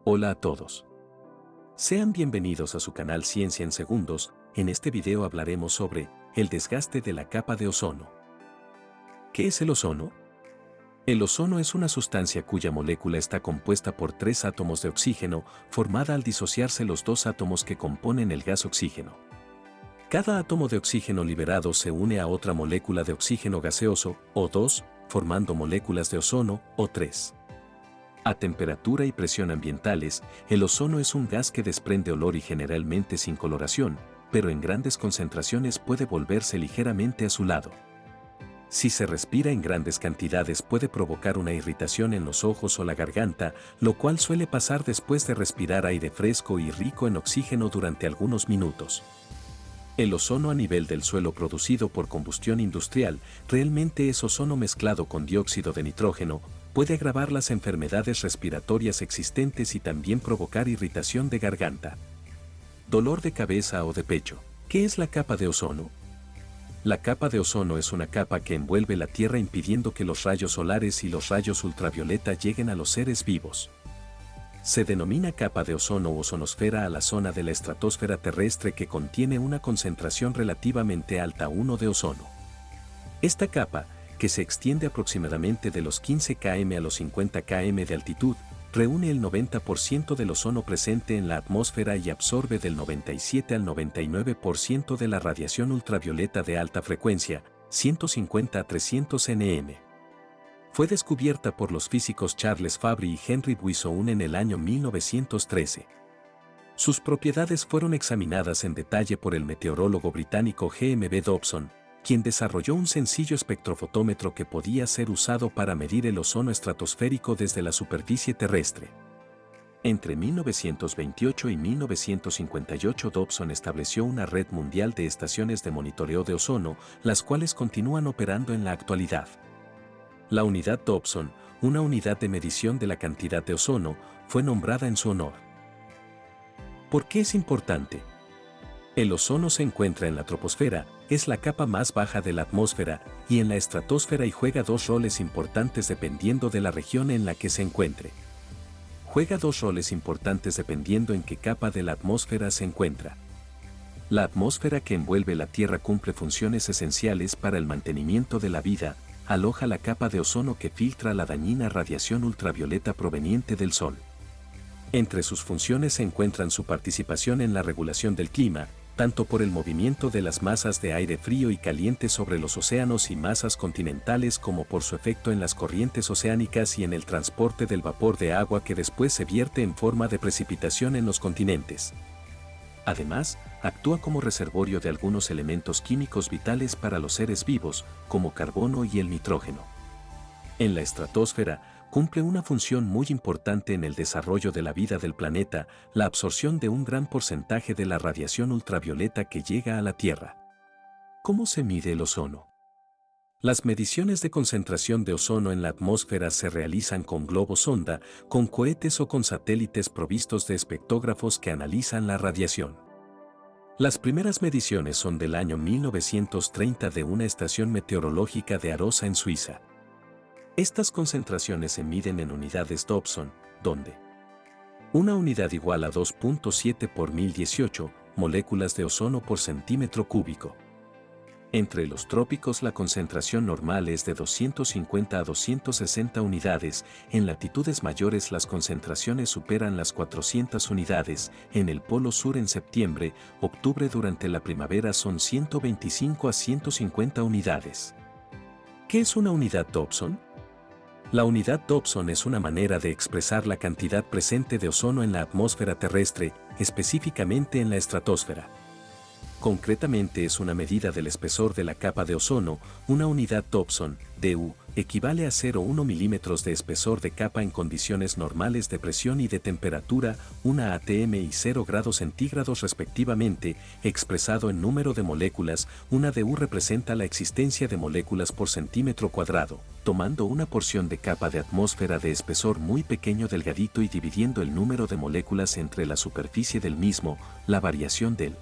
Hola a todos. Sean bienvenidos a su canal Ciencia en Segundos. En este video hablaremos sobre el desgaste de la capa de ozono. ¿Qué es el ozono? El ozono es una sustancia cuya molécula está compuesta por 3 átomos de oxígeno, formada al disociarse los 2 átomos que componen el gas oxígeno. Cada átomo de oxígeno liberado se une a otra molécula de oxígeno gaseoso, O2, formando moléculas de ozono, O3. A temperatura y presión ambientales, el ozono es un gas que desprende olor y generalmente sin coloración, pero en grandes concentraciones puede volverse ligeramente azulado. Si se respira en grandes cantidades puede provocar una irritación en los ojos o la garganta, lo cual suele pasar después de respirar aire fresco y rico en oxígeno durante algunos minutos. El ozono a nivel del suelo producido por combustión industrial realmente es ozono mezclado con dióxido de nitrógeno, puede agravar las enfermedades respiratorias existentes y también provocar irritación de garganta. Dolor de cabeza o de pecho. ¿Qué es la capa de ozono? La capa de ozono es una capa que envuelve la Tierra impidiendo que los rayos solares y los rayos ultravioleta lleguen a los seres vivos. Se denomina capa de ozono o ozonosfera a la zona de la estratosfera terrestre que contiene una concentración relativamente alta de ozono. Esta capa, que se extiende aproximadamente de los 15 km a los 50 km de altitud, reúne el 90% del ozono presente en la atmósfera y absorbe del 97 al 99% de la radiación ultravioleta de alta frecuencia, 150 a 300 nm. Fue descubierta por los físicos Charles Fabry y Henry Buisson en el año 1913. Sus propiedades fueron examinadas en detalle por el meteorólogo británico G.M.B. Dobson, quien desarrolló un sencillo espectrofotómetro que podía ser usado para medir el ozono estratosférico desde la superficie terrestre. Entre 1928 y 1958 Dobson estableció una red mundial de estaciones de monitoreo de ozono, las cuales continúan operando en la actualidad. La unidad Dobson, una unidad de medición de la cantidad de ozono, fue nombrada en su honor. ¿Por qué es importante? El ozono se encuentra en la troposfera, es la capa más baja de la atmósfera, y en la estratosfera y juega 2 roles importantes dependiendo de la región en la que se encuentre. Juega 2 roles importantes dependiendo en qué capa de la atmósfera se encuentra. La atmósfera que envuelve la Tierra cumple funciones esenciales para el mantenimiento de la vida, aloja la capa de ozono que filtra la dañina radiación ultravioleta proveniente del Sol. Entre sus funciones se encuentran su participación en la regulación del clima, tanto por el movimiento de las masas de aire frío y caliente sobre los océanos y masas continentales como por su efecto en las corrientes oceánicas y en el transporte del vapor de agua que después se vierte en forma de precipitación en los continentes. Además, actúa como reservorio de algunos elementos químicos vitales para los seres vivos, como carbono y el nitrógeno. En la estratosfera, cumple una función muy importante en el desarrollo de la vida del planeta, la absorción de un gran porcentaje de la radiación ultravioleta que llega a la Tierra. ¿Cómo se mide el ozono? Las mediciones de concentración de ozono en la atmósfera se realizan con globos sonda, con cohetes o con satélites provistos de espectrógrafos que analizan la radiación. Las primeras mediciones son del año 1930 de una estación meteorológica de Arosa en Suiza. Estas concentraciones se miden en unidades Dobson, donde una unidad igual a 2.7 por 1018 moléculas de ozono por centímetro cúbico. Entre los trópicos la concentración normal es de 250 a 260 unidades, en latitudes mayores las concentraciones superan las 400 unidades, en el Polo Sur en septiembre, octubre durante la primavera son 125 a 150 unidades. ¿Qué es una unidad Dobson? La unidad Dobson es una manera de expresar la cantidad presente de ozono en la atmósfera terrestre, específicamente en la estratosfera. Concretamente es una medida del espesor de la capa de ozono, una unidad Dobson, DU, equivale a 0,1 milímetros de espesor de capa en condiciones normales de presión y de temperatura, 1 atm y 0 grados centígrados respectivamente, expresado en número de moléculas, una DU representa la existencia de moléculas por centímetro cuadrado, tomando una porción de capa de atmósfera de espesor muy pequeño delgadito y dividiendo el número de moléculas entre la superficie del mismo, la variación del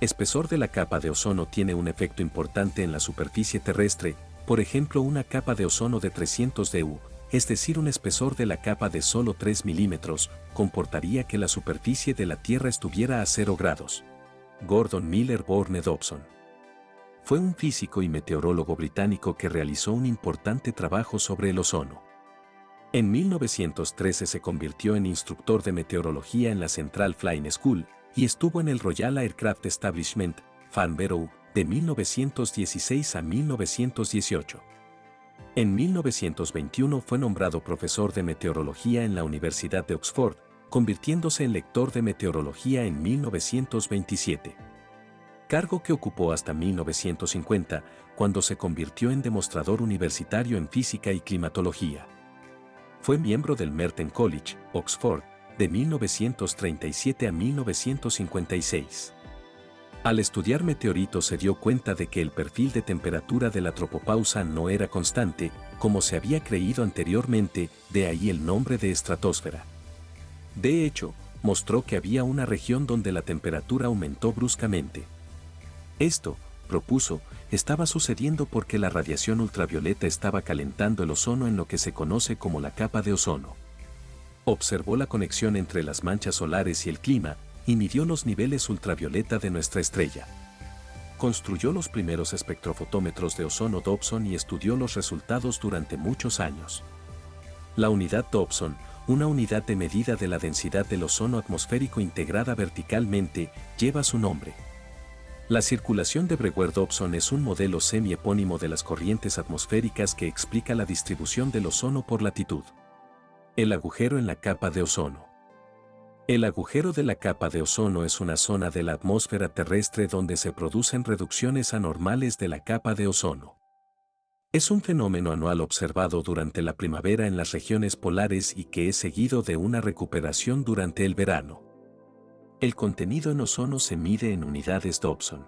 espesor de la capa de ozono tiene un efecto importante en la superficie terrestre, por ejemplo una capa de ozono de 300 DU, es decir un espesor de la capa de solo 3 milímetros, comportaría que la superficie de la Tierra estuviera a 0 grados. Gordon Miller Bourne Dobson fue un físico y meteorólogo británico que realizó un importante trabajo sobre el ozono. En 1913 se convirtió en instructor de meteorología en la Central Flying School y estuvo en el Royal Aircraft Establishment, Farnborough, de 1916 a 1918. En 1921 fue nombrado profesor de meteorología en la Universidad de Oxford, convirtiéndose en lector de meteorología en 1927. Cargo que ocupó hasta 1950, cuando se convirtió en demostrador universitario en física y climatología. Fue miembro del Merton College, Oxford, de 1937 a 1956. Al estudiar meteoritos se dio cuenta de que el perfil de temperatura de la tropopausa no era constante, como se había creído anteriormente, de ahí el nombre de estratosfera. De hecho, mostró que había una región donde la temperatura aumentó bruscamente. Esto, propuso, estaba sucediendo porque la radiación ultravioleta estaba calentando el ozono en lo que se conoce como la capa de ozono. Observó la conexión entre las manchas solares y el clima, y midió los niveles ultravioleta de nuestra estrella. Construyó los primeros espectrofotómetros de ozono Dobson y estudió los resultados durante muchos años. La unidad Dobson, una unidad de medida de la densidad del ozono atmosférico integrada verticalmente, lleva su nombre. La circulación de Brouwer-Dobson es un modelo semi-epónimo de las corrientes atmosféricas que explica la distribución del ozono por latitud. El agujero en la capa de ozono. El agujero de la capa de ozono es una zona de la atmósfera terrestre donde se producen reducciones anormales de la capa de ozono. Es un fenómeno anual observado durante la primavera en las regiones polares y que es seguido de una recuperación durante el verano. El contenido en ozono se mide en unidades Dobson.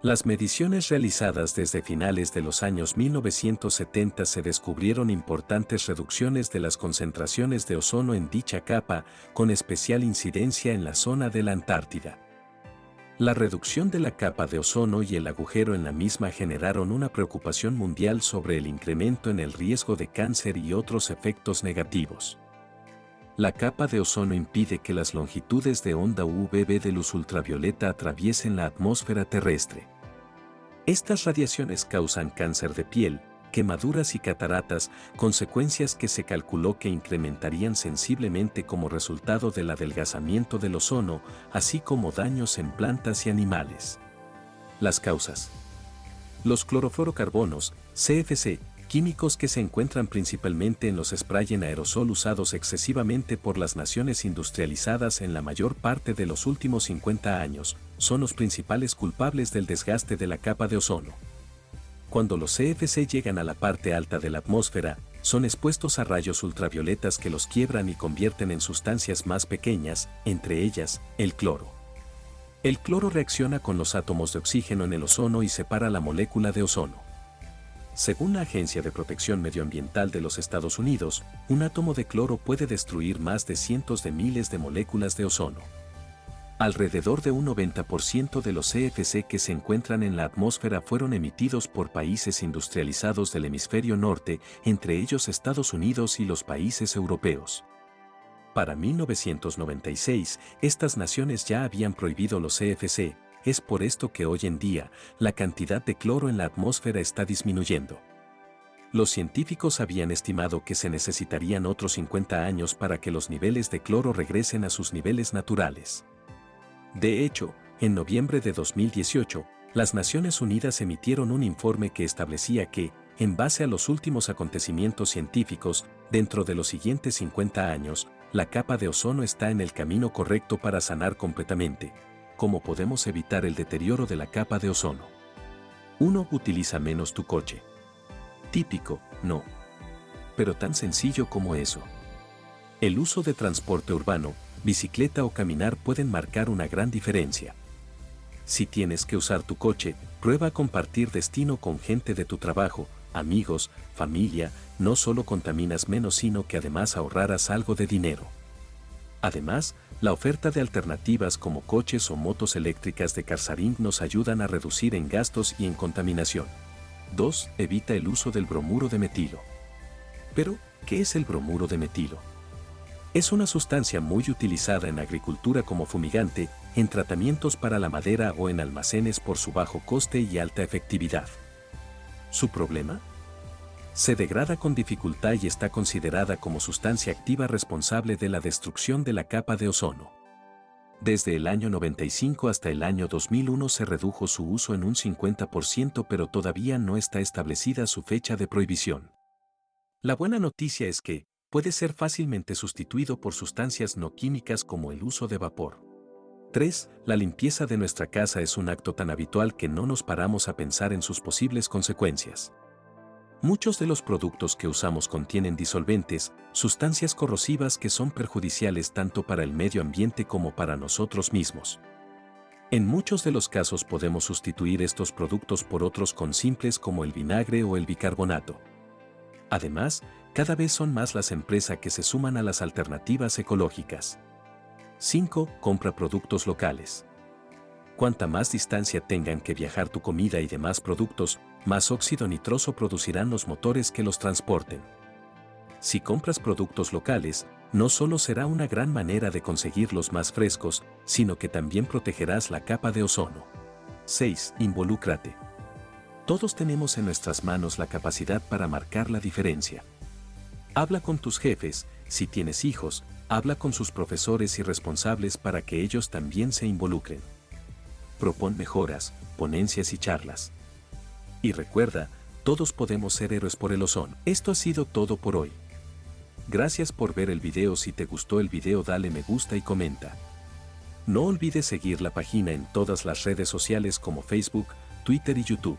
Las mediciones realizadas desde finales de los años 1970 se descubrieron importantes reducciones de las concentraciones de ozono en dicha capa, con especial incidencia en la zona de la Antártida. La reducción de la capa de ozono y el agujero en la misma generaron una preocupación mundial sobre el incremento en el riesgo de cáncer y otros efectos negativos. La capa de ozono impide que las longitudes de onda UVB de luz ultravioleta atraviesen la atmósfera terrestre. Estas radiaciones causan cáncer de piel, quemaduras y cataratas, consecuencias que se calculó que incrementarían sensiblemente como resultado del adelgazamiento del ozono, así como daños en plantas y animales. Las causas. Los clorofluorocarbonos, CFC, químicos que se encuentran principalmente en los spray en aerosol usados excesivamente por las naciones industrializadas en la mayor parte de los últimos 50 años, son los principales culpables del desgaste de la capa de ozono. Cuando los CFC llegan a la parte alta de la atmósfera, son expuestos a rayos ultravioletas que los quiebran y convierten en sustancias más pequeñas, entre ellas, el cloro. El cloro reacciona con los átomos de oxígeno en el ozono y separa la molécula de ozono. Según la Agencia de Protección Medioambiental de los Estados Unidos, un átomo de cloro puede destruir más de cientos de miles de moléculas de ozono. Alrededor de un 90% de los CFC que se encuentran en la atmósfera fueron emitidos por países industrializados del hemisferio norte, entre ellos Estados Unidos y los países europeos. Para 1996, estas naciones ya habían prohibido los CFC. Es por esto que hoy en día, la cantidad de cloro en la atmósfera está disminuyendo. Los científicos habían estimado que se necesitarían otros 50 años para que los niveles de cloro regresen a sus niveles naturales. De hecho, en noviembre de 2018, las Naciones Unidas emitieron un informe que establecía que, en base a los últimos acontecimientos científicos, dentro de los siguientes 50 años, la capa de ozono está en el camino correcto para sanar completamente. ¿Cómo podemos evitar el deterioro de la capa de ozono? 1. Utiliza menos tu coche. Típico, no. Pero tan sencillo como eso. El uso de transporte urbano, bicicleta o caminar pueden marcar una gran diferencia. Si tienes que usar tu coche, prueba a compartir destino con gente de tu trabajo, amigos, familia, no solo contaminas menos sino que además ahorrarás algo de dinero. Además, la oferta de alternativas como coches o motos eléctricas de Carsharing nos ayudan a reducir en gastos y en contaminación. 2. Evita el uso del bromuro de metilo. Pero, ¿Qué es el bromuro de metilo? Es una sustancia muy utilizada en agricultura como fumigante, en tratamientos para la madera o en almacenes por su bajo coste y alta efectividad. ¿Su problema? Se degrada con dificultad y está considerada como sustancia activa responsable de la destrucción de la capa de ozono. Desde el año 95 hasta el año 2001 se redujo su uso en un 50%, pero todavía no está establecida su fecha de prohibición. La buena noticia es que puede ser fácilmente sustituido por sustancias no químicas como el uso de vapor. 3. La limpieza de nuestra casa es un acto tan habitual que no nos paramos a pensar en sus posibles consecuencias. Muchos de los productos que usamos contienen disolventes, sustancias corrosivas que son perjudiciales tanto para el medio ambiente como para nosotros mismos. En muchos de los casos podemos sustituir estos productos por otros con simples como el vinagre o el bicarbonato. Además, cada vez son más las empresas que se suman a las alternativas ecológicas. 5. Compra productos locales. Cuanta más distancia tengan que viajar tu comida y demás productos, más óxido nitroso producirán los motores que los transporten. Si compras productos locales, no solo será una gran manera de conseguirlos más frescos, sino que también protegerás la capa de ozono. 6. Involúcrate. Todos tenemos en nuestras manos la capacidad para marcar la diferencia. Habla con tus jefes, si tienes hijos, habla con sus profesores y responsables para que ellos también se involucren. Propon mejoras, ponencias y charlas. Y recuerda, todos podemos ser héroes por el ozono. Esto ha sido todo por hoy. Gracias por ver el video. Si te gustó el video dale me gusta y comenta. No olvides seguir la página en todas las redes sociales como Facebook, Twitter y YouTube.